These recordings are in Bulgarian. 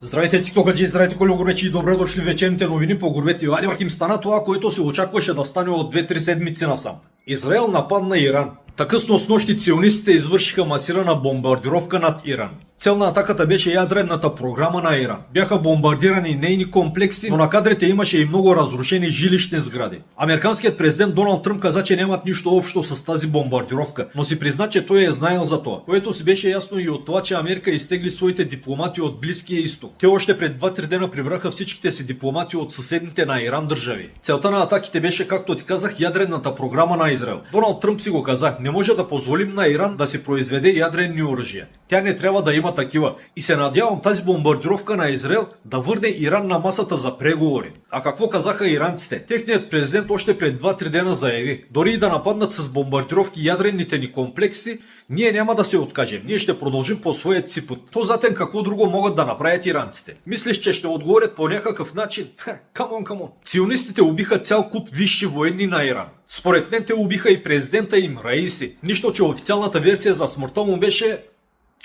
Здравейте, тиктокаджи, здравейте, колегоречи и добре дошли в вечерните новини по Горбет Иван. Им стана това, което се очакваше да стане от 2-3 седмици насам. Израел нападна Иран. Късно с нощи ционистите извършиха масирана бомбардировка над Иран. Цел на атаката беше ядрената програма на Иран. Бяха бомбардирани нейни комплекси, но на кадрите имаше и много разрушени жилищни сгради. Американският президент Доналд Тръмп каза, че нямат нищо общо с тази бомбардировка, но си призна, че той е знаел за това. Което си беше ясно и от това, че Америка изтегли своите дипломати от Близкия изток. Те още пред 2-3 дена прибраха всичките си дипломати от съседните на Иран държави. Целта на атаките беше, както ти казах, ядрената програма на Израел. Доналд Тръмп си го каза: не може да позволим на Иран да си произведе ядрени оръжия. Тя не трябва да има такива. И се надявам тази бомбардировка на Израел да върне Иран на масата за преговори. А какво казаха иранците? Техният президент още пред 2-3 дена заяви: дори и да нападнат с бомбардировки ядрените ни комплекси, ние няма да се откажем. Ние ще продължим по своят си път. То затен какво друго могат да направят иранците? Мислиш, че ще отговорят по някакъв начин? Камон. Ционистите убиха цял куп висши военни на Иран. Според мен те убиха и президента им Раиси. Нищо, че официалната версия за смъртта му беше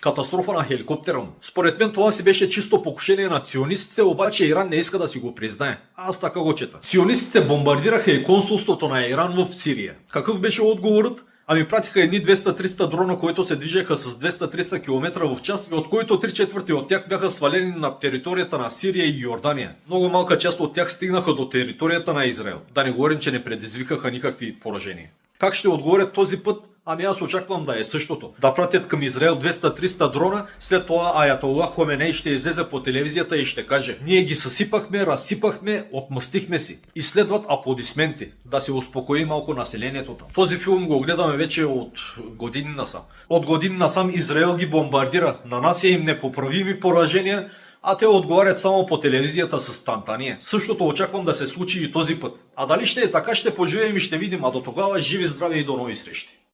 катастрофа на хеликоптера му. Според мен това си беше чисто покушение на ционистите, обаче Иран не иска да си го признае. Аз така го чета. Ционистите бомбардираха и консулството на Иран в Сирия. Какъв беше отговорът? Ами пратиха едни 200-300 дрона, които се движеха с 200-300 км в час, от които 3/4 от тях бяха свалени на територията на Сирия и Йордания. Много малка част от тях стигнаха до територията на Израел. Да не говорим, че не предизвикаха никакви поражения. Как ще отговорят този път? Ами аз очаквам да е същото. Да пратят към Израел 200-300 дрона, след това Аятолла Хоменей ще излезе по телевизията и ще каже: ние ги съсипахме, разсипахме, отмъстихме си. И следват аплодисменти. Да се успокои малко населението там. Този филм го гледаме вече от години насам. От години насам Израел ги бомбардира, нанася им непоправими поражения, а те отговарят само по телевизията с тантания. Същото очаквам да се случи и този път. А дали ще е така, ще поживеем и ще видим, а до тогава живи, здрави и до нови срещи.